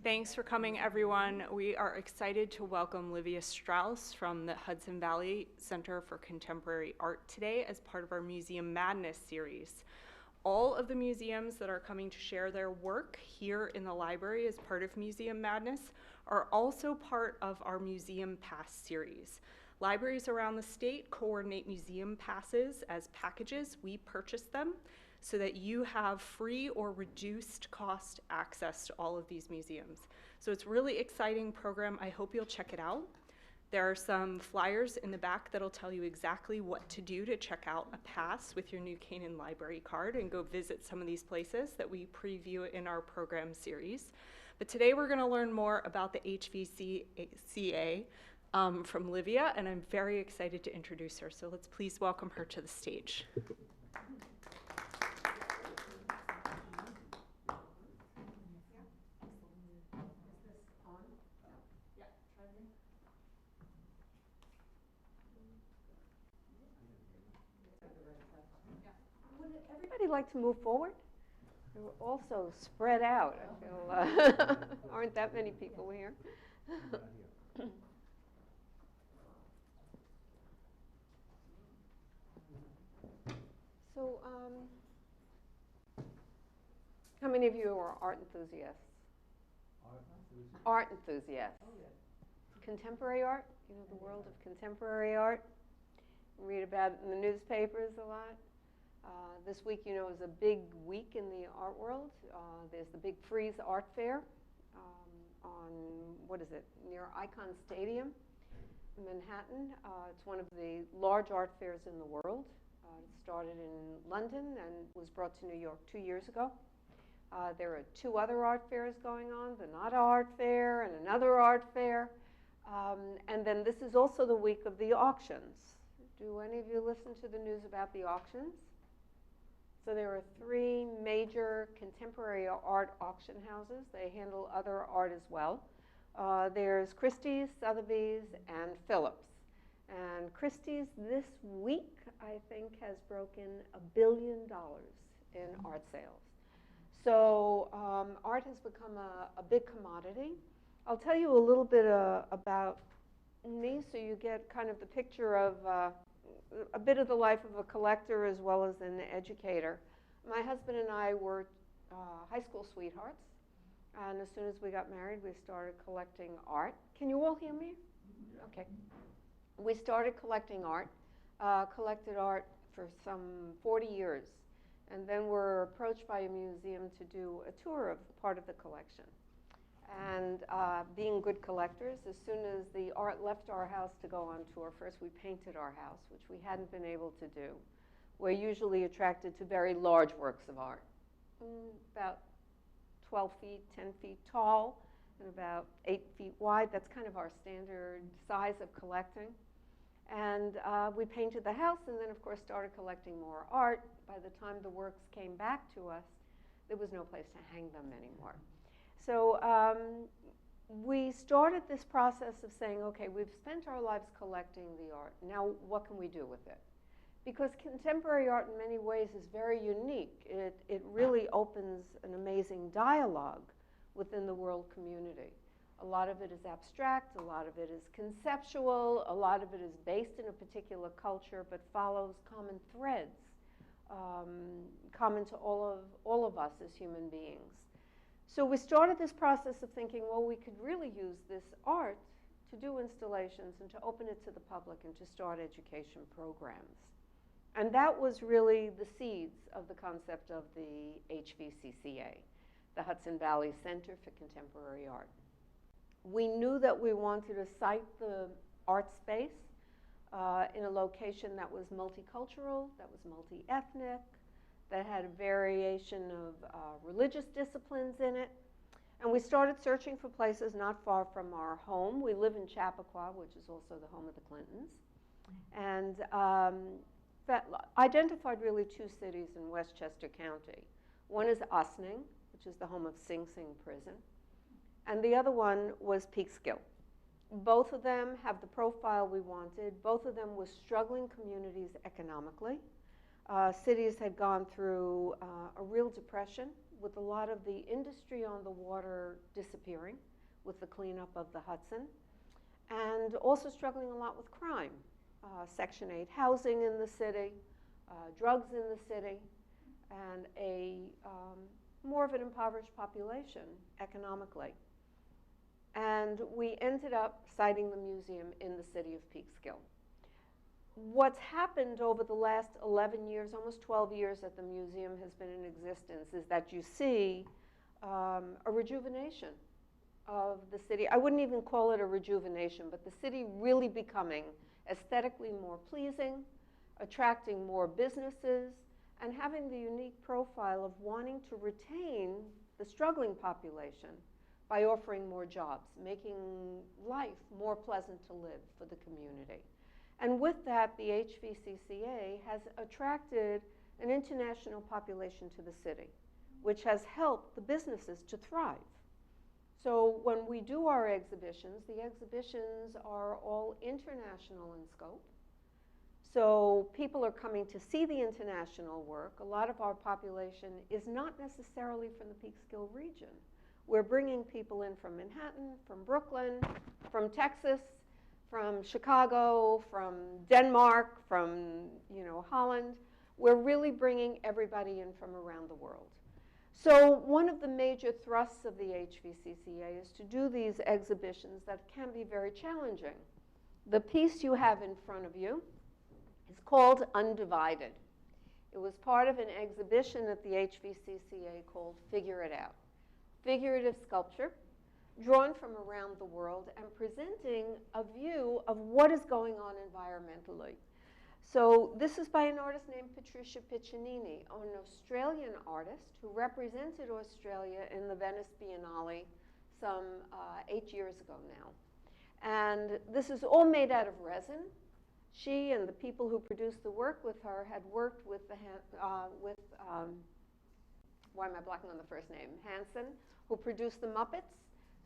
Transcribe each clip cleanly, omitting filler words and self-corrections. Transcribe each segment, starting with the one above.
Thanks for coming, everyone. We are excited to welcome Livia Straus from the Hudson Valley Center for Contemporary Art today as part of our Museum Madness series. All of the museums that are coming to share their work here in the library as part of Museum Madness are also part of our Museum Pass series. Libraries around the state coordinate museum passes as packages. We purchase them so that you have free or reduced cost access to all of these museums. So it's a really exciting program. I hope you'll check it out. There are some flyers in the back that'll tell you exactly what to do to check out a pass with your new Canaan library card and go visit some of these places that we preview in our program series. But today we're going to learn more about the HVCCA from Livia, and I'm very excited to introduce her. So let's please welcome her to the stage. Everybody like to move forward? We're also spread out. I feel aren't that many people here? So, how many of you are art enthusiasts? Art enthusiasts. Oh, yeah. Contemporary art, you know, the world of contemporary art. We read about it in the newspapers a lot. This week, you know, is a big week in the art world. There's the Big Freeze Art Fair on, what is it, near Icon Stadium in Manhattan. It's one of the large art fairs in the world. It started in London and was brought to New York 2 years ago. There are 2 other art fairs going on, the Nada Art Fair and another art fair. And then this is also the week of the auctions. Do any of you listen to the news about the auctions? So there are 3 major contemporary art auction houses. They handle other art as well. There's Christie's, Sotheby's, and Phillips. And Christie's this week, I think, has broken $1 billion in art sales. So art has become a big commodity. I'll tell you a little bit about me so you get kind of the picture of a bit of the life of a collector as well as an educator. My husband and I were high school sweethearts, and as soon as we got married, we started collecting art. Can you all hear me? Okay. We started collecting art, collected art for some 40 years, and then were approached by a museum to do a tour of part of the collection. And being good collectors, as soon as the art left our house to go on tour, first we painted our house, which we hadn't been able to do. We're usually attracted to very large works of art, about 12 feet, 10 feet tall, and about 8 feet wide. That's kind of our standard size of collecting. And we painted the house and then, of course, started collecting more art. By the time the works came back to us, there was no place to hang them anymore. So we started this process of saying, okay, we've spent our lives collecting the art. Now, what can we do with it? Because contemporary art in many ways is very unique. It really opens an amazing dialogue within the world community. A lot of it is abstract, a lot of it is conceptual, a lot of it is based in a particular culture but follows common threads, common to all of us as human beings. So we started this process of thinking, well, we could really use this art to do installations and to open it to the public and to start education programs. And that was really the seeds of the concept of the HVCCA, the Hudson Valley Center for Contemporary Art. We knew that we wanted to site the art space in a location that was multicultural, that was multi-ethnic, that had a variation of religious disciplines in it. And we started searching for places not far from our home. We live in Chappaqua, which is also the home of the Clintons. And identified really 2 cities in Westchester County. One is Ossining, which is the home of Sing Sing Prison. And the other one was Peekskill. Both of them have the profile we wanted. Both of them were struggling communities economically. Cities had gone through a real depression with a lot of the industry on the water disappearing with the cleanup of the Hudson, and also struggling a lot with crime. Section 8 housing in the city, drugs in the city, and a more of an impoverished population economically. And we ended up siting the museum in the city of Peekskill. What's happened over the last 11 years, almost 12 years that the museum has been in existence, is that you see a rejuvenation of the city. I wouldn't even call it a rejuvenation, but the city really becoming aesthetically more pleasing, attracting more businesses, and having the unique profile of wanting to retain the struggling population by offering more jobs, making life more pleasant to live for the community. And with that, the HVCCA has attracted an international population to the city, which has helped the businesses to thrive. So when we do our exhibitions, the exhibitions are all international in scope. So people are coming to see the international work. A lot of our population is not necessarily from the Peekskill region. We're bringing people in from Manhattan, from Brooklyn, from Texas, from Chicago, from Denmark, from Holland. We're really bringing everybody in from around the world. So one of the major thrusts of the HVCCA is to do these exhibitions that can be very challenging. The piece you have in front of you is called Undivided. It was part of an exhibition at the HVCCA called Figure It Out. Figurative sculpture drawn from around the world and presenting a view of what is going on environmentally. So this is by an artist named Patricia Piccinini, an Australian artist who represented Australia in the Venice Biennale some 8 years ago now. And this is all made out of resin. She and the people who produced the work with her had worked with why am I blocking on the first name? Hansen, who produced the Muppets.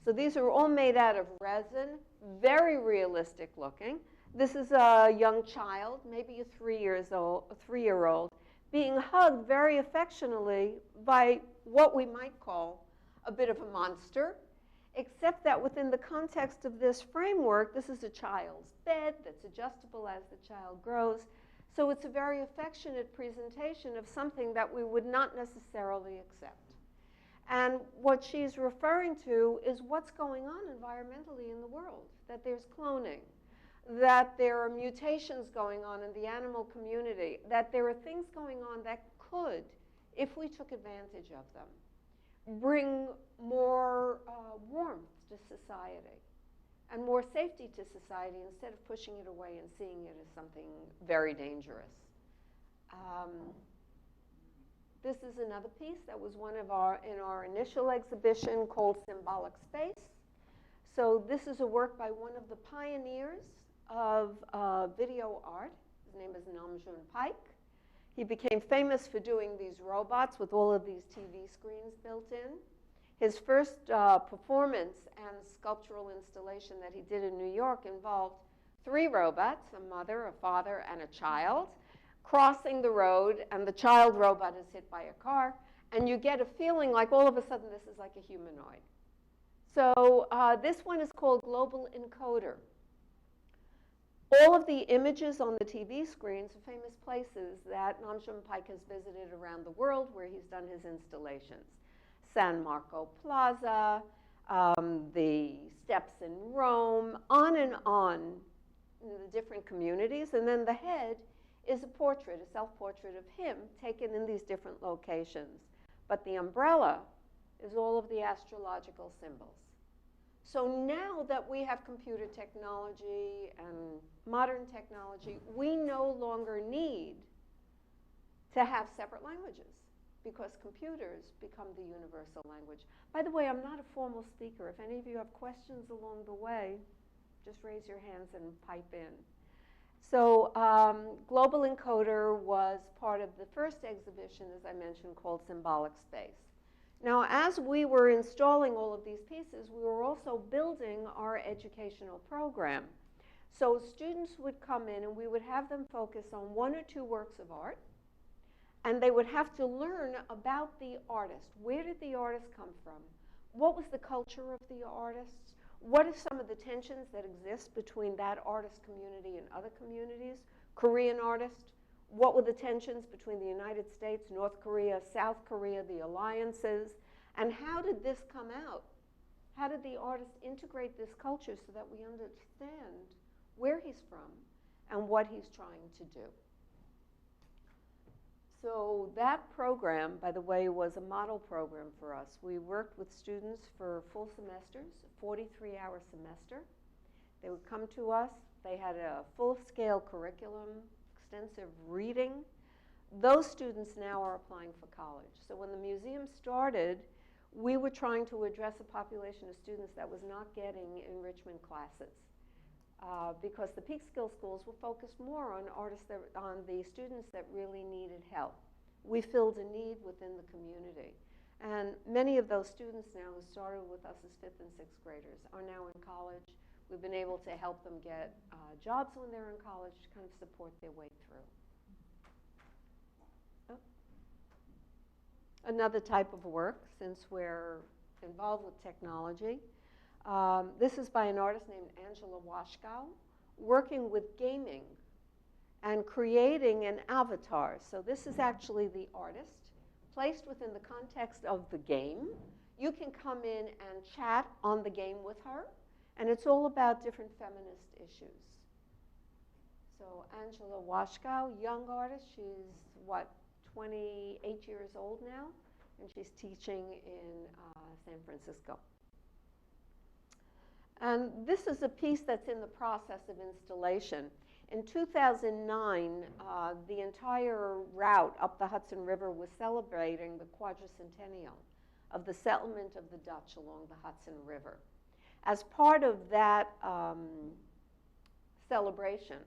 So these are all made out of resin, very realistic looking. This is a young child, maybe a 3-year-old, being hugged very affectionately by what we might call a bit of a monster, except that within the context of this framework, this is a child's bed that's adjustable as the child grows. So it's a very affectionate presentation of something that we would not necessarily accept. And what she's referring to is what's going on environmentally in the world, that there's cloning, that there are mutations going on in the animal community, that there are things going on that could, if we took advantage of them, bring more warmth to society and more safety to society instead of pushing it away and seeing it as something very dangerous. This is another piece that was one of in our initial exhibition called Symbolic Space. So this is a work by one of the pioneers of video art. His name is Newsom. He became famous for doing these robots with all of these TV screens built in. His first performance and sculptural installation that he did in New York involved 3 robots, a mother, a father, and a child, crossing the road, and the child robot is hit by a car, and you get a feeling like all of a sudden this is like a humanoid. So this one is called Global Encoder. All of the images on the TV screens are famous places that Newsom has visited around the world where he's done his installations. San Marco Plaza, the steps in Rome, on in the different communities. And then the head is a portrait, a self-portrait of him taken in these different locations. But the umbrella is all of the astrological symbols. So now that we have computer technology and modern technology, we no longer need to have separate languages because computers become the universal language. By the way, I'm not a formal speaker. If any of you have questions along the way, just raise your hands and pipe in. So Global Encoder was part of the first exhibition, as I mentioned, called Symbolic Space. Now, as we were installing all of these pieces, we were also building our educational program. So students would come in and we would have them focus on 1 or 2 works of art. And they would have to learn about the artist. Where did the artist come from? What was the culture of the artist? What are some of the tensions that exist between that artist community and other communities? Korean artist, what were the tensions between the United States, North Korea, South Korea, the alliances? And how did this come out? How did the artist integrate this culture so that we understand where he's from and what he's trying to do? So that program, by the way, was a model program for us. We worked with students for full semesters, a 43-hour semester. They would come to us. They had a full-scale curriculum, extensive reading. Those students now are applying for college. So when the museum started, we were trying to address a population of students that was not getting enrichment classes. Because the Peekskill schools were focused more on on the students that really needed help. We filled a need within the community. And many of those students now who started with us as 5th and 6th graders are now in college. We've been able to help them get jobs when they're in college to kind of support their way through. Oh. Another type of work, since we're involved with technology. This is by an artist named Angela Washkow, working with gaming and creating an avatar. So this is actually the artist, placed within the context of the game. You can come in and chat on the game with her, and it's all about different feminist issues. So Angela Washkow, young artist, she's, 28 years old now, and she's teaching in San Francisco. And this is a piece that's in the process of installation. In 2009, the entire route up the Hudson River was celebrating the quadricentennial of the settlement of the Dutch along the Hudson River. As part of that celebration,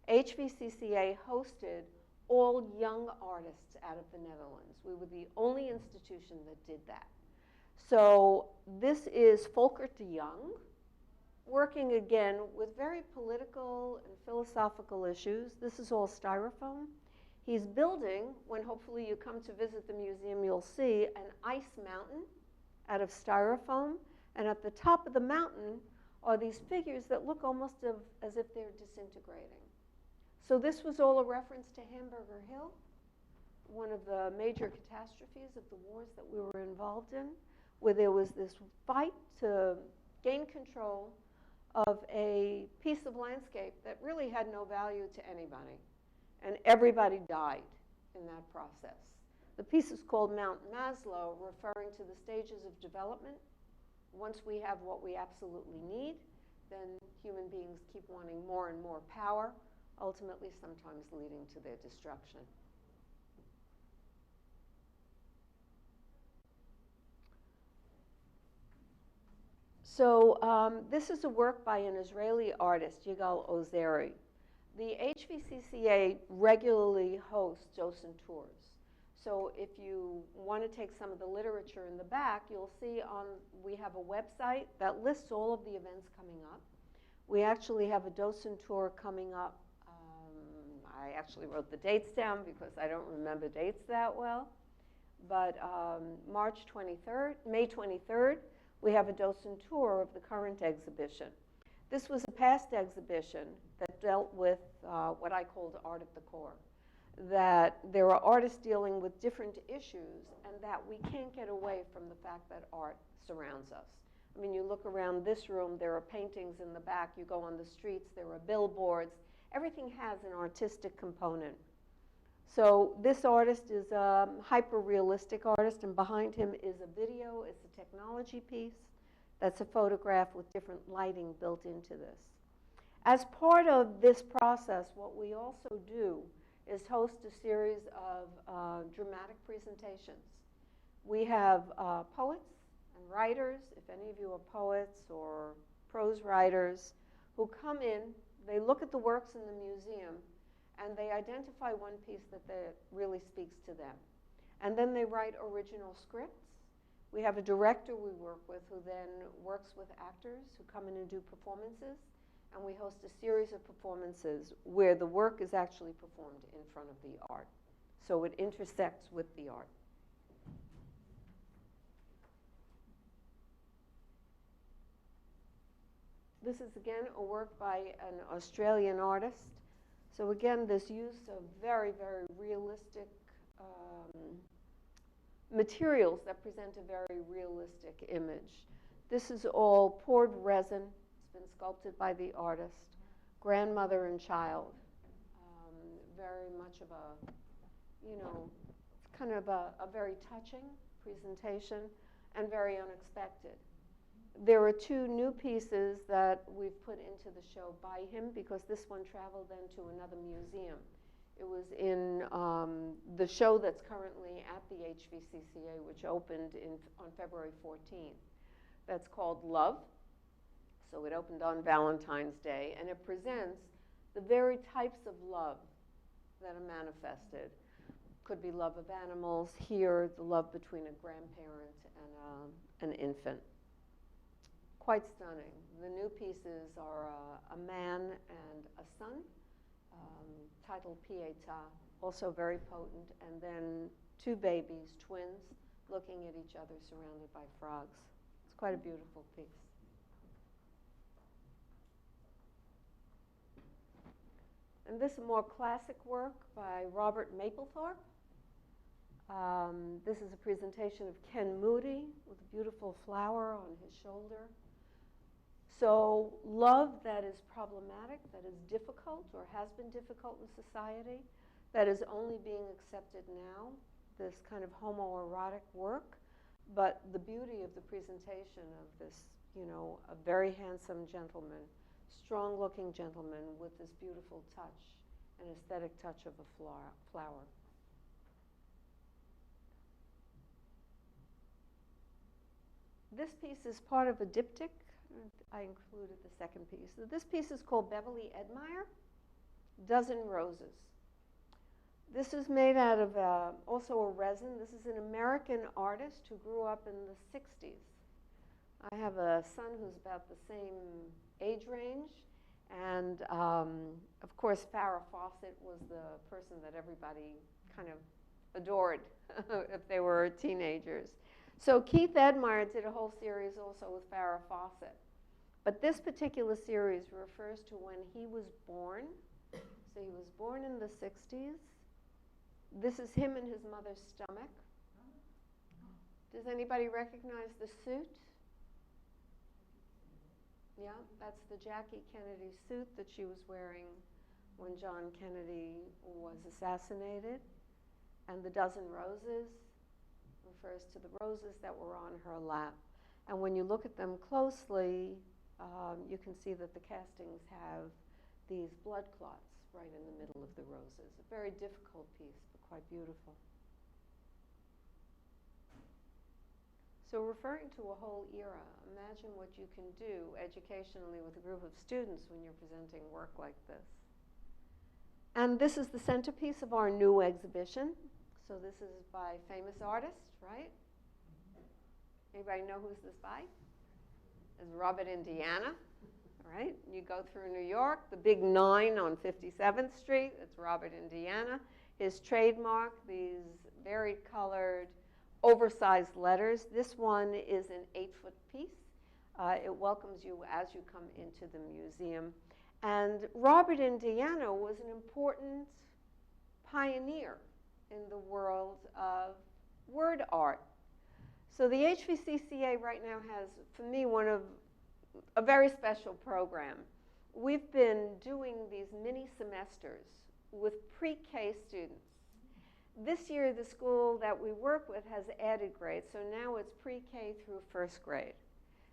HVCCA hosted all young artists out of the Netherlands. We were the only institution that did that. So this is Folkerto Young, working again with very political and philosophical issues. This is all styrofoam. He's building, when hopefully you come to visit the museum, you'll see an ice mountain out of styrofoam. And at the top of the mountain are these figures that look almost as if they're disintegrating. So this was all a reference to Hamburger Hill, one of the major catastrophes of the wars that we were involved in, where there was this fight to gain control of a piece of landscape that really had no value to anybody. And everybody died in that process. The piece is called Mount Maslow, referring to the stages of development. Once we have what we absolutely need, then human beings keep wanting more and more power, ultimately sometimes leading to their destruction. So this is a work by an Israeli artist, Yigal Ozeri. The HVCCA regularly hosts Docent Tours. So if you want to take some of the literature in the back, you'll see we have a website that lists all of the events coming up. We actually have a Docent Tour coming up. I actually wrote the dates down because I don't remember dates that well. But May 23rd, we have a Docent Tour of the current exhibition. This was a past exhibition that dealt with what I called art at the core. That there are artists dealing with different issues and that we can't get away from the fact that art surrounds us. I mean, you look around this room, there are paintings in the back. You go on the streets, there are billboards. Everything has an artistic component. So this artist is a hyper-realistic artist, and behind him is a video. It's a technology piece. That's a photograph with different lighting built into this. As part of this process, what we also do is host a series of dramatic presentations. We have poets and writers, if any of you are poets or prose writers, who come in, they look at the works in the museum, and they identify one piece that really speaks to them. And then they write original scripts. We have a director we work with who then works with actors who come in and do performances. And we host a series of performances where the work is actually performed in front of the art. so it intersects with the art. This is again a work by an Australian artist. So again, this use of very, very realistic materials that present a very realistic image. This is all poured resin. It's been sculpted by the artist, grandmother and child. Very much of a, you know, it's kind of a very touching presentation and very unexpected. There are two new pieces that we've put into the show by him because this one traveled then to another museum. It was in the show that's currently at the HVCCA, which opened on February 14th. That's called Love. So it opened on Valentine's Day, and it presents the very types of love that are manifested. Could be love of animals. Here, the love between a grandparent and an infant. Quite stunning. The new pieces are a man and a son, titled Pietà, also very potent, and then two babies, twins, looking at each other surrounded by frogs. It's quite a beautiful piece. And this is more classic work by Robert Mapplethorpe. This is a presentation of Ken Moody with a beautiful flower on his shoulder. So love that is problematic, that is difficult or has been difficult in society, that is only being accepted now, this kind of homoerotic work, but the beauty of the presentation of this, you know, a very handsome gentleman, strong-looking gentleman with this beautiful touch, an aesthetic touch of a flower. This piece is part of a diptych. I included the second piece. So this piece is called Beverly Edmeyer, Dozen Roses. This is made out of also a resin. This is an American artist who grew up in the 60s. I have a son who's about the same age range. And of course, Farrah Fawcett was the person that everybody kind of adored if they were teenagers. So Keith Edmeyer did a whole series also with Farrah Fawcett. But this particular series refers to when he was born. So he was born in the 60s. This is him in his mother's stomach. Does anybody recognize the suit? Yeah, that's the Jackie Kennedy suit that she was wearing when John Kennedy was assassinated. And the dozen roses refers to the roses that were on her lap. And when you look at them closely, you can see that the castings have these blood clots right in the middle of the roses. A very difficult piece, but quite beautiful. So referring to a whole era, imagine what you can do educationally with a group of students when you're presenting work like this. And this is the centerpiece of our new exhibition. So this is by famous artists, right? Anybody know who's this by? It's Robert Indiana, right? You go through New York, the big 9 on 57th Street, it's Robert Indiana. His trademark, these very colored, oversized letters. This one is an 8-foot piece. It welcomes you as you come into the museum. And Robert Indiana was an important pioneer in the world of word art. So the HVCCA right now has, for me, a very special program. We've been doing these mini semesters with pre-K students. This year, the school that we work with has added grades, so now it's pre-K through first grade.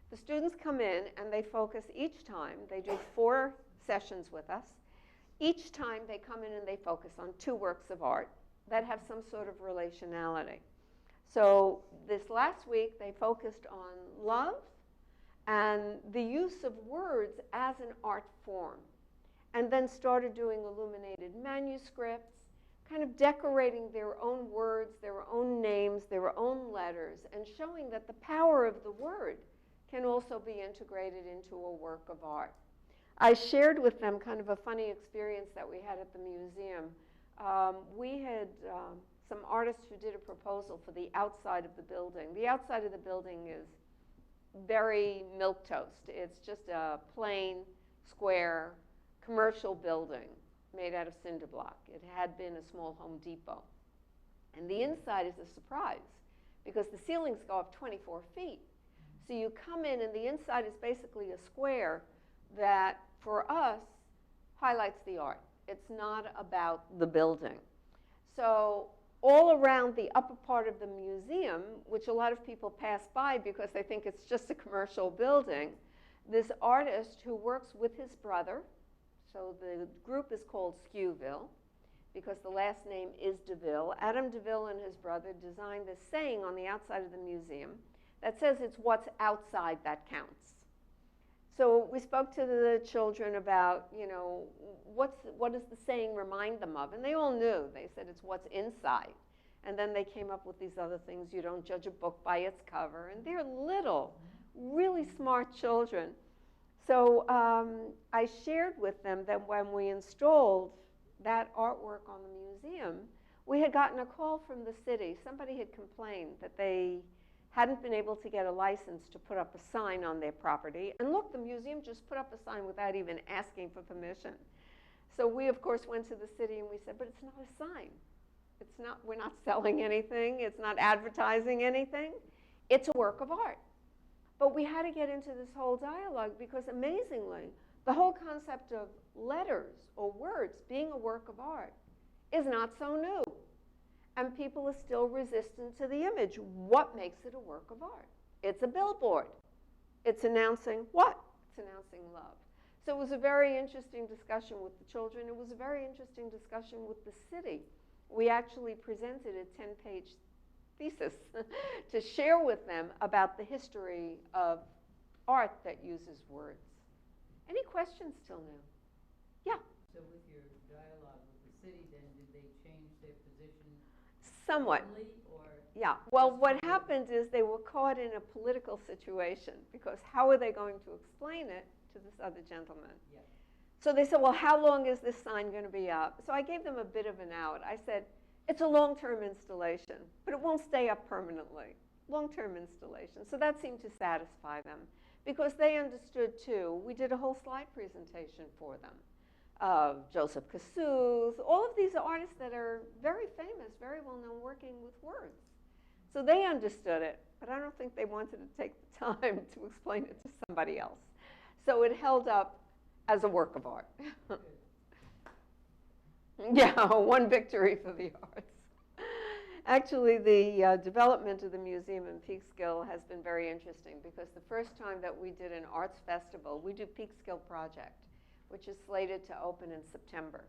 The students come in and they focus each time. They do 4 sessions with us. Each time they come in and they focus on 2 works of art that have some sort of relationality. So this last week, they focused on love and the use of words as an art form, and then started doing illuminated manuscripts, kind of decorating their own words, their own names, their own letters, and showing that the power of the word can also be integrated into a work of art. I shared with them kind of a funny experience that we had at the museum. We had some artists who did a proposal for the outside of the building. The outside of the building is very milquetoast. It's just a plain, square, commercial building made out of cinder block. It had been a small Home Depot. And the inside is a surprise because the ceilings go up 24 feet. So you come in and the inside is basically a square that, for us, highlights the art. It's not about the building. So all around the upper part of the museum, which a lot of people pass by because they think it's just a commercial building, this artist who works with his brother, so the group is called Skewville because the last name is DeVille. Adam DeVille and his brother designed this saying on the outside of the museum that says it's what's outside that counts. So we spoke to the children about, you know, what does the saying remind them of? And they all knew. They said it's what's inside. And then they came up with these other things. You don't judge a book by its cover. And they're little, really smart children. So I shared with them that when we installed that artwork on the museum, we had gotten a call from the city. Somebody had complained that they hadn't been able to get a license to put up a sign on their property. And look, the museum just put up a sign without even asking for permission. So we, of course, went to the city and we said, but it's not a sign. It's not, we're not selling anything. It's not advertising anything. It's a work of art. But we had to get into this whole dialogue because, amazingly, the whole concept of letters or words being a work of art is not so new. And people are still resistant to the image. What makes it a work of art? It's a billboard. It's announcing what? It's announcing love. So it was a very interesting discussion with the children. It was a very interesting discussion with the city. We actually presented a 10-page thesis to share with them about the history of art that uses words. Any questions till now? Yeah? So with your dialogue with the city, then, did they change their position? Somewhat. Or yeah. Well, what happened is they were caught in a political situation because how are they going to explain it to this other gentleman? Yeah. So they said, well, how long is this sign going to be up? So I gave them a bit of an out. I said, it's a long-term installation, but it won't stay up permanently. Long-term installation. So that seemed to satisfy them because they understood, too. We did a whole slide presentation for them. Joseph Cassous, all of these artists that are very famous, very well-known, working with words. So they understood it, but I don't think they wanted to take the time to explain it to somebody else. So it held up as a work of art. Yeah, one victory for the arts. Actually, the development of the museum in Peekskill has been very interesting because the first time that we did an arts festival, we do Peekskill Project, which is slated to open in September,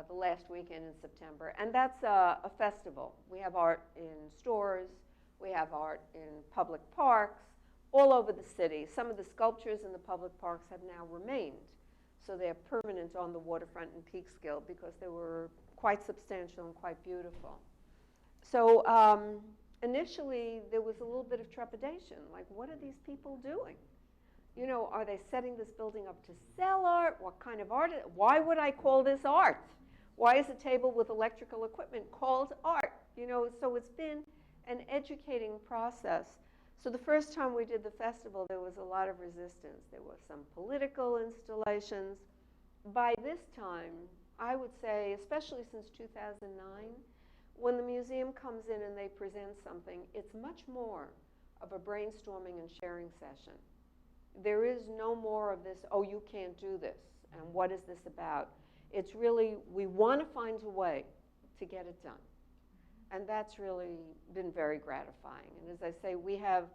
the last weekend in September. And that's a festival. We have art in stores. We have art in public parks all over the city. Some of the sculptures in the public parks have now remained. So they're permanent on the waterfront in Peekskill because they were quite substantial and quite beautiful. So initially, there was a little bit of trepidation. Like, what are these people doing? You know, are they setting this building up to sell art? What kind of art? Why would I call this art? Why is a table with electrical equipment called art? You know, so it's been an educating process. So the first time we did the festival, there was a lot of resistance. There was some political installations. By this time, I would say, especially since 2009, when the museum comes in and they present something, it's much more of a brainstorming and sharing session. There is no more of this, oh, you can't do this, and what is this about? It's really, we want to find a way to get it done. And that's really been very gratifying. And as I say, we have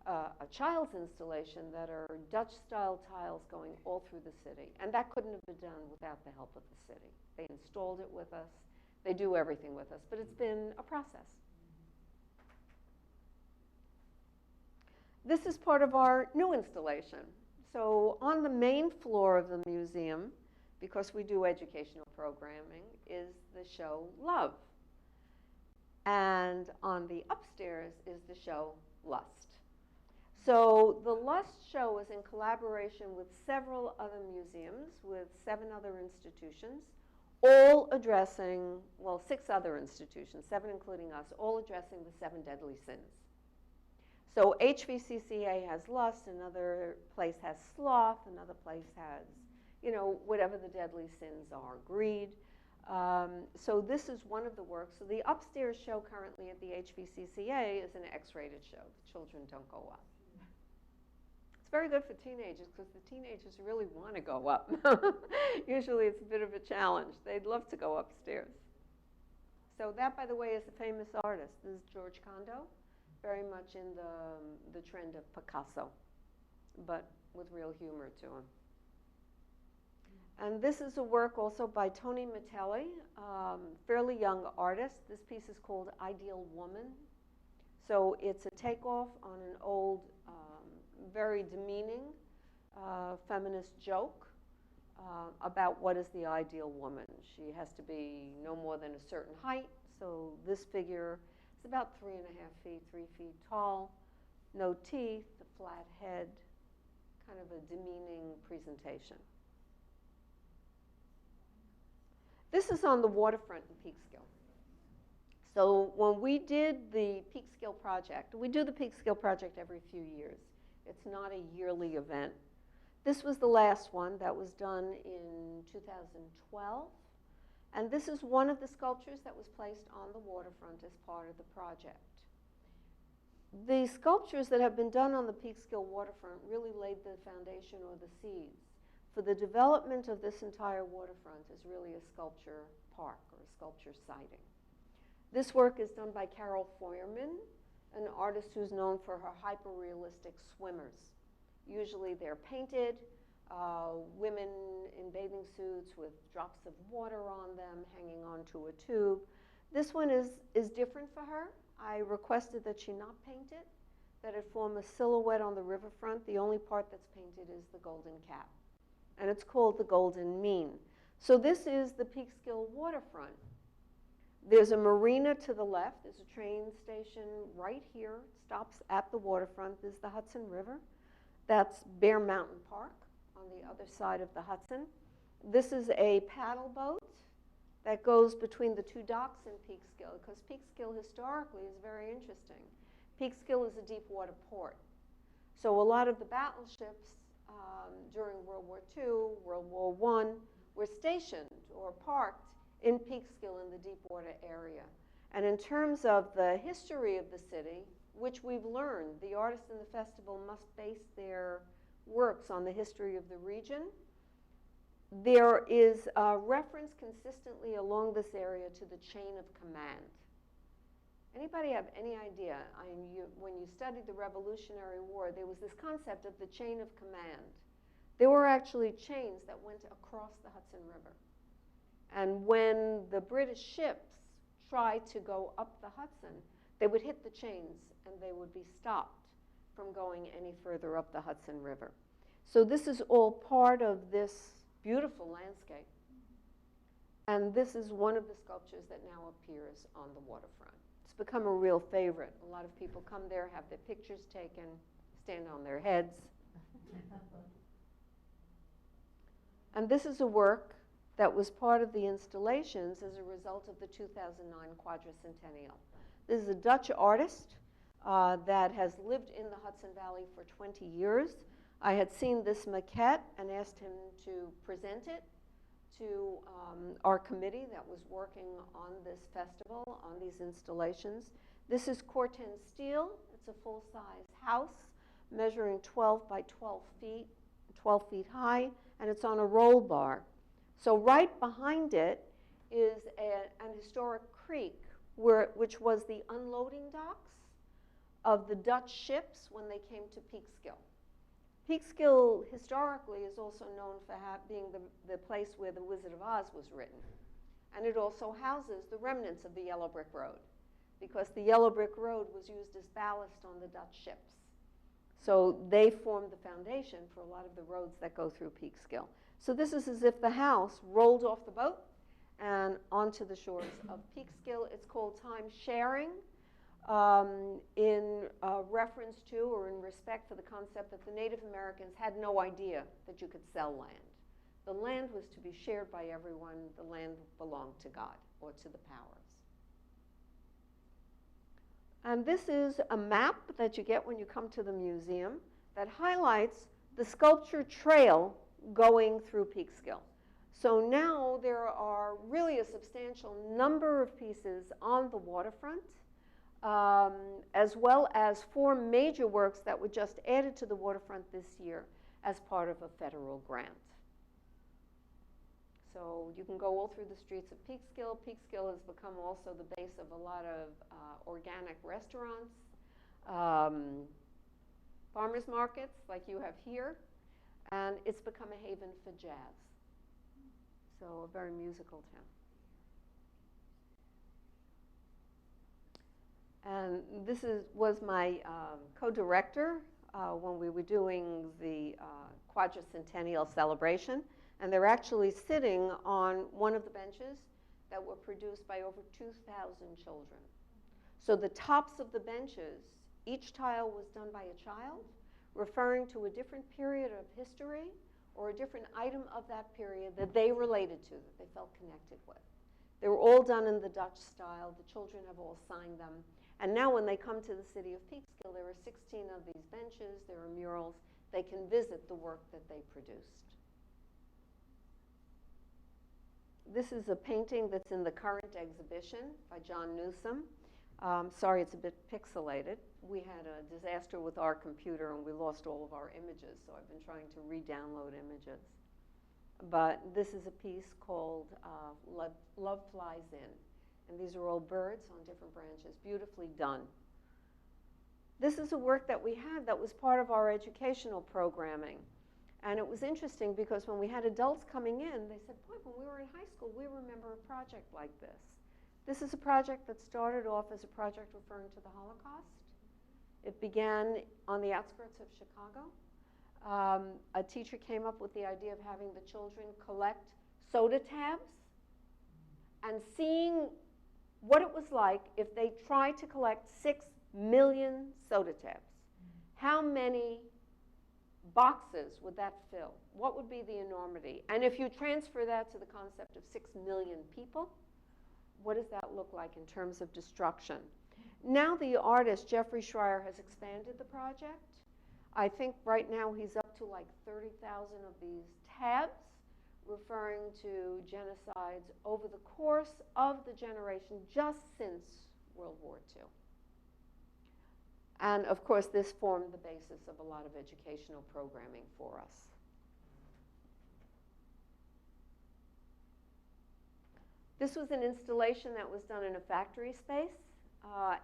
a child's installation that are Dutch-style tiles going all through the city. And that couldn't have been done without the help of the city. They installed it with us. They do everything with us. But it's been a process. This is part of our new installation. So on the main floor of the museum, because we do educational programming, is the show Love. And on the upstairs is the show Lust. So the Lust show is in collaboration with several other museums, with 7 other institutions, all addressing, well, 6 other institutions, 7 including us, all addressing the 7 deadly sins. So HVCCA has lust, another place has sloth, another place has, you know, whatever the deadly sins are, greed. So this is one of the works. So the upstairs show currently at the HVCCA is an X-rated show. The children don't go up. It's very good for teenagers because the teenagers really want to go up. Usually it's a bit of a challenge. They'd love to go upstairs. So that, by the way, is a famous artist. This is George Condo, very much in the trend of Picasso, but with real humor to him. And this is a work also by Tony Metelli, fairly young artist. This piece is called Ideal Woman. So it's a takeoff on an old, very demeaning feminist joke about what is the ideal woman. She has to be no more than a certain height. So this figure is about 3.5 feet, 3 feet tall, no teeth, a flat head, kind of a demeaning presentation. This is on the waterfront in Peekskill. So when we did the Peekskill project, we do the Peekskill project every few years. It's not a yearly event. This was the last one that was done in 2012. And this is one of the sculptures that was placed on the waterfront as part of the project. The sculptures that have been done on the Peekskill waterfront really laid the foundation or the seeds for the development of this entire waterfront is really a sculpture park or a sculpture siting. This work is done by Carol Feuerman, an artist who's known for her hyper-realistic swimmers. Usually they're painted, women in bathing suits with drops of water on them hanging onto a tube. This one is different for her. I requested that she not paint it, that it form a silhouette on the riverfront. The only part that's painted is the golden cap. And it's called the Golden Mean. So this is the Peekskill Waterfront. There's a marina to the left. There's a train station right here. It stops at the waterfront. There's the Hudson River. That's Bear Mountain Park on the other side of the Hudson. This is a paddle boat that goes between the 2 docks in Peekskill, because Peekskill historically is very interesting. Peekskill is a deep water port. So a lot of the battleships during World War II, World War I, were stationed or parked in Peekskill in the deep water area. And in terms of the history of the city, which we've learned, the artists in the festival must base their works on the history of the region. There is a reference consistently along this area to the chain of command. Anybody have any idea? When you studied the Revolutionary War, there was this concept of the chain of command. There were actually chains that went across the Hudson River. And when the British ships tried to go up the Hudson, they would hit the chains and they would be stopped from going any further up the Hudson River. So this is all part of this beautiful landscape. And this is one of the sculptures that now appears on the waterfront. It's become a real favorite. A lot of people come there, have their pictures taken, stand on their heads. And this is a work that was part of the installations as a result of the 2009 quadricentennial. This is a Dutch artist that has lived in the Hudson Valley for 20 years. I had seen this maquette and asked him to present it to our committee that was working on this festival, on these installations. This is Corten Steel. It's a full-size house measuring 12 by 12 feet high, and it's on a roll bar. So right behind it is an historic creek which was the unloading docks of the Dutch ships when they came to Peekskill. Peekskill historically is also known for being the place where The Wizard of Oz was written. And it also houses the remnants of the Yellow Brick Road, because the Yellow Brick Road was used as ballast on the Dutch ships. So they formed the foundation for a lot of the roads that go through Peekskill. So this is as if the house rolled off the boat and onto the shores of Peekskill. It's called time sharing in reference to or in respect for the concept that the Native Americans had no idea that you could sell land. The land was to be shared by everyone. The land belonged to God or to the powers. And this is a map that you get when you come to the museum that highlights the sculpture trail going through Peekskill. So now there are really a substantial number of pieces on the waterfront, as well as 4 major works that were just added to the waterfront this year as part of a federal grant. So you can go all through the streets of Peekskill. Peekskill has become also the base of a lot of organic restaurants, farmers markets like you have here, and it's become a haven for jazz. So a very musical town. And this was my co-director when we were doing the quadricentennial celebration. And they're actually sitting on one of the benches that were produced by over 2,000 children. So the tops of the benches, each tile was done by a child, referring to a different period of history or a different item of that period that they related to, that they felt connected with. They were all done in the Dutch style. The children have all signed them. And now when they come to the city of Peekskill, there are 16 of these benches. There are murals. They can visit the work that they produced. This is a painting that's in the current exhibition by John Newsom. Sorry, it's a bit pixelated. We had a disaster with our computer and we lost all of our images, so I've been trying to re-download images. But this is a piece called Love Flies In. And these are all birds on different branches, beautifully done. This is a work that we had that was part of our educational programming. And it was interesting because when we had adults coming in, they said, boy, when we were in high school, we remember a project like this. This is a project that started off as a project referring to the Holocaust. It began on the outskirts of Chicago. A teacher came up with the idea of having the children collect soda tabs and seeing what it was like if they tried to collect 6 million soda tabs. How many boxes would that fill? What would be the enormity? And if you transfer that to the concept of 6 million people, what does that look like in terms of destruction? Now the artist, Jeffrey Schreier, has expanded the project. I think right now he's up to like 30,000 of these tabs referring to genocides over the course of the generation just since World War II. And of course, this formed the basis of a lot of educational programming for us. This was an installation that was done in a factory space.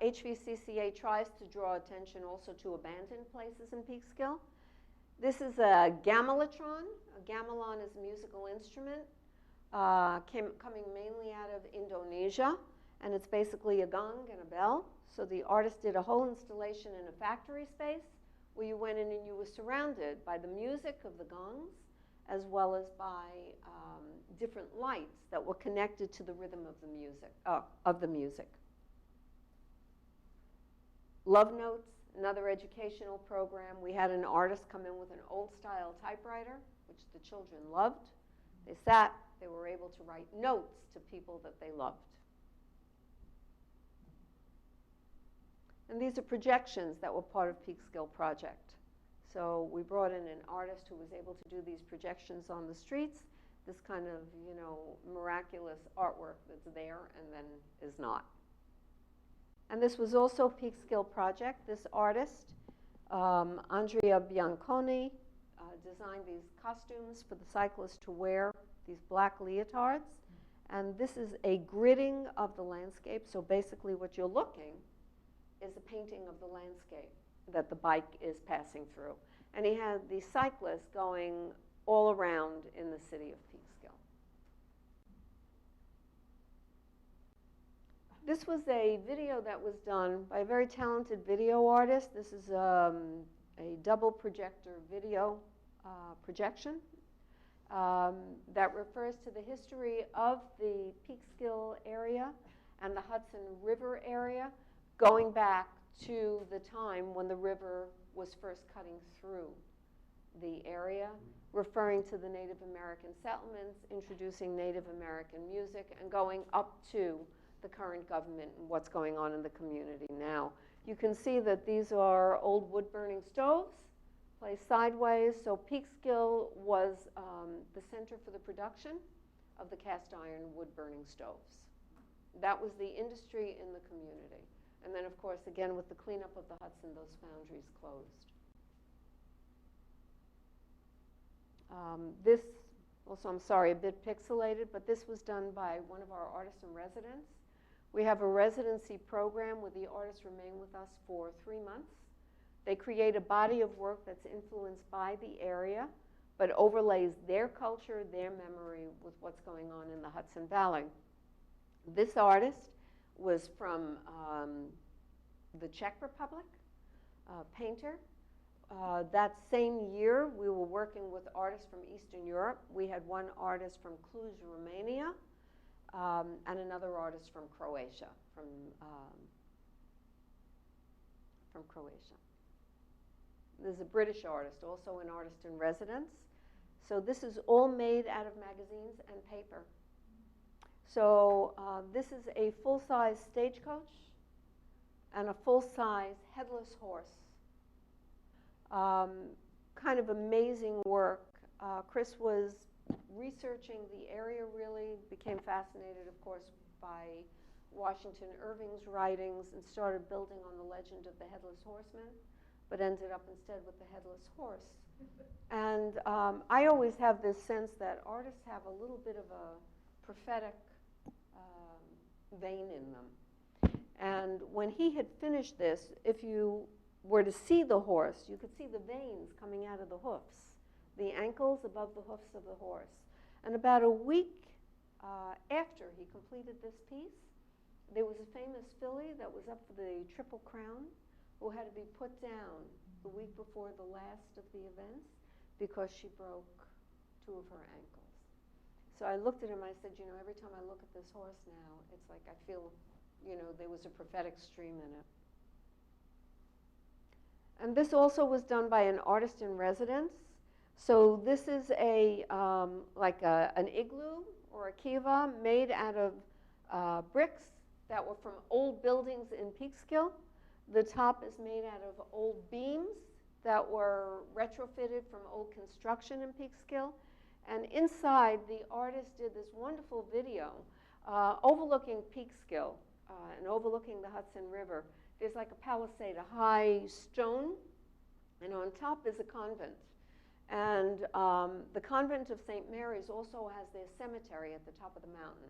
HVCCA tries to draw attention also to abandoned places in Peekskill. This is a gamelatron. A gamelan is a musical instrument coming mainly out of Indonesia, and it's basically a gong and a bell. So the artist did a whole installation in a factory space where you went in and you were surrounded by the music of the gongs as well as by different lights that were connected to the rhythm of the music. Love Notes, another educational program. We had an artist come in with an old-style typewriter, which the children loved. They sat, they were able to write notes to people that they loved. And these are projections that were part of Peekskill Project. So we brought in an artist who was able to do these projections on the streets, this kind of, miraculous artwork that's there and then is not. And this was also Peekskill Project. This artist, Andrea Bianconi, designed these costumes for the cyclists to wear, these black leotards. And this is a gridding of the landscape. So basically what you're looking is a painting of the landscape that the bike is passing through. And he had the cyclists going all around in the city of Peekskill. This was a video that was done by a very talented video artist. This is a double projector video projection that refers to the history of the Peekskill area and the Hudson River area, going back to the time when the river was first cutting through the area, referring to the Native American settlements, introducing Native American music, and going up to the current government and what's going on in the community now. You can see that these are old wood-burning stoves, placed sideways. So Peekskill was the center for the production of the cast iron wood-burning stoves. That was the industry in the community. And then, of course, again, with the cleanup of the Hudson, those foundries closed. This, also, I'm sorry, a bit pixelated, but this was done by one of our artists in residence. We have a residency program where the artists remain with us for 3 months. They create a body of work that's influenced by the area, but overlays their culture, their memory with what's going on in the Hudson Valley. This artist was from the Czech Republic, painter. That same year, we were working with artists from Eastern Europe. We had one artist from Cluj, Romania, and another artist from Croatia, from Croatia. There's a British artist, also an artist in residence. So this is all made out of magazines and paper. So this is a full-size stagecoach and a full-size headless horse. Kind of amazing work. Chris was researching the area, really became fascinated, of course, by Washington Irving's writings and started building on the legend of the Headless Horseman, but ended up instead with the Headless Horse. And I always have this sense that artists have a little bit of a prophetic vein in them. And when he had finished this, if you were to see the horse, you could see the veins coming out of the hoofs, the ankles above the hoofs of the horse. And about a week after he completed this piece, there was a famous filly that was up for the Triple Crown who had to be put down the week before the last of the events because she broke 2 of her ankles. So I looked at him, I said, you know, every time I look at this horse now, it's like I feel, you know, there was a prophetic stream in it. And this also was done by an artist in residence. So this is a like an igloo or a kiva made out of bricks that were from old buildings in Peekskill. The top is made out of old beams that were retrofitted from old construction in Peekskill. And inside, the artist did this wonderful video overlooking Peekskill and overlooking the Hudson River. There's like a palisade, a high stone, and on top is a convent. And the convent of St. Mary's also has their cemetery at the top of the mountain.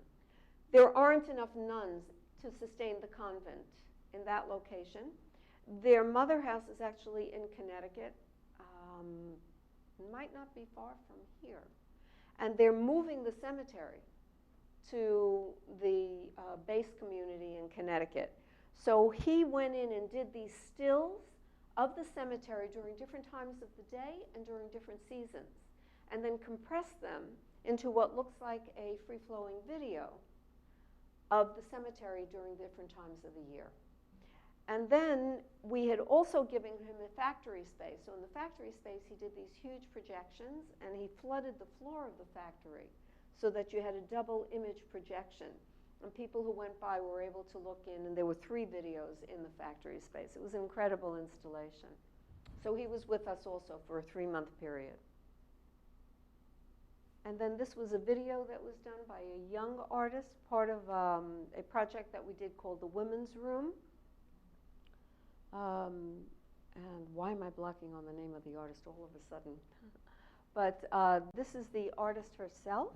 There aren't enough nuns to sustain the convent in that location. Their mother house is actually in Connecticut. Might not be far from here. And they're moving the cemetery to the base community in Connecticut. So he went in and did these stills of the cemetery during different times of the day and during different seasons, and then compressed them into what looks like a free-flowing video of the cemetery during different times of the year. And then we had also given him a factory space. So in the factory space, he did these huge projections, and he flooded the floor of the factory so that you had a double image projection. And people who went by were able to look in, and there were 3 videos in the factory space. It was an incredible installation. So he was with us also for a 3-month period. And then this was a video that was done by a young artist, part of a project that we did called the Women's Room. And why am I blocking on the name of the artist all of a sudden? But this is the artist herself.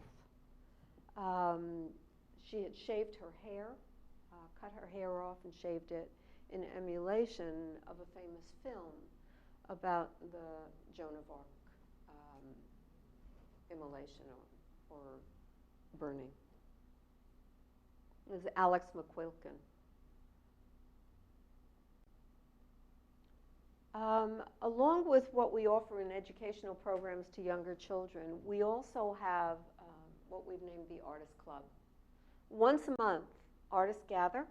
She had shaved her hair, cut her hair off and shaved it in emulation of a famous film about the Joan of Arc immolation or burning. It was Alex McQuilkin. Along with what we offer in educational programs to younger children, we also have what we've named the Artist Club. Once a month, artists gather.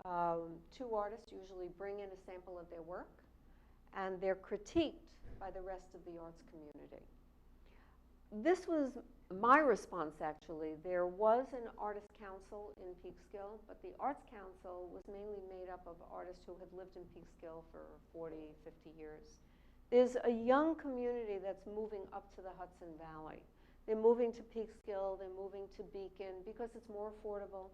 2 artists usually bring in a sample of their work, and they're critiqued by the rest of the arts community. This was my response, actually. There was an artist council in Peekskill, but the arts council was mainly made up of artists who had lived in Peekskill for 40, 50 years. There's a young community that's moving up to the Hudson Valley. They're moving to Peekskill, they're moving to Beacon because it's more affordable.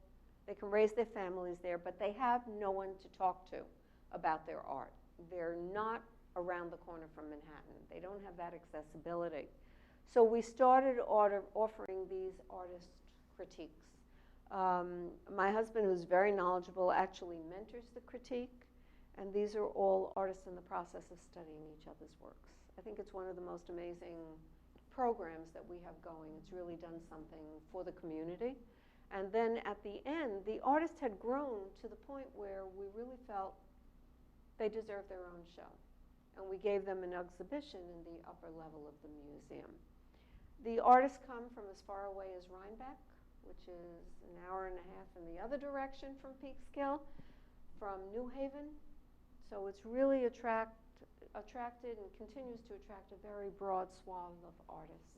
They can raise their families there, but they have no one to talk to about their art. They're not around the corner from Manhattan. They don't have that accessibility. So we started offering these artist critiques. My husband, who's very knowledgeable, actually mentors the critique, and these are all artists in the process of studying each other's works. I think it's one of the most amazing programs that we have going. It's really done something for the community. And then at the end, the artists had grown to the point where we really felt they deserved their own show. And we gave them an exhibition in the upper level of the museum. The artists come from as far away as Rhinebeck, which is an hour and a half in the other direction from Peekskill, from New Haven. So it's really attracted and continues to attract a very broad swath of artists.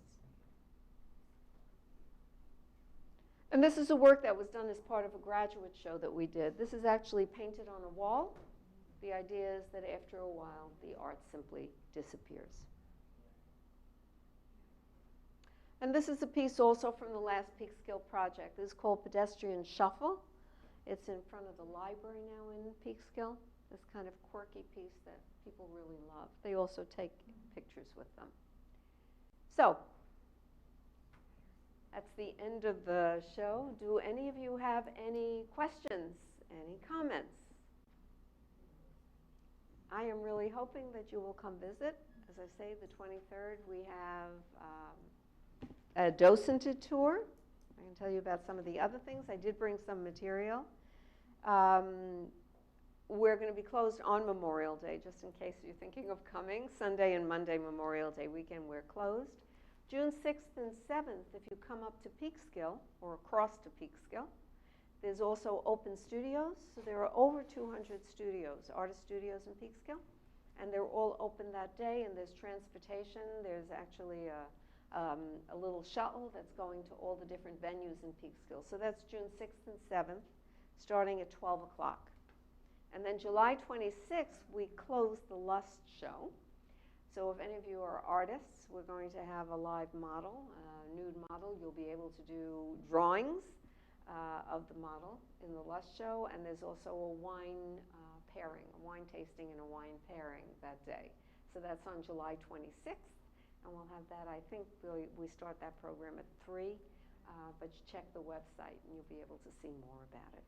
And this is a work that was done as part of a graduate show that we did. This is actually painted on a wall. The idea is that after a while, the art simply disappears. And this is a piece also from the last Peekskill project. This is called Pedestrian Shuffle. It's in front of the library now in Peekskill. This kind of quirky piece that people really love. They also take pictures with them. So, that's the end of the show. Do any of you have any questions, any comments? I am really hoping that you will come visit. As I say, the 23rd, we have a Docent Tour. I can tell you about some of the other things. I did bring some material. We're going to be closed on Memorial Day, just in case you're thinking of coming. Sunday and Monday, Memorial Day weekend, we're closed. June 6th and 7th, if you come up to Peekskill, or across to Peekskill, there's also open studios. So there are over 200 studios, artist studios in Peekskill, and they're all open that day, and there's transportation. There's actually a little shuttle that's going to all the different venues in Peekskill. So that's June 6th and 7th, starting at 12 o'clock. And then July 26th, we close the Lust show. So if any of you are artists, we're going to have a live model, a nude model. You'll be able to do drawings of the model in the Lust show, and there's also a wine pairing, a wine tasting and a wine pairing that day. So that's on July 26th, and we'll have that. I think we start that program at 3, but you check the website and you'll be able to see more about it.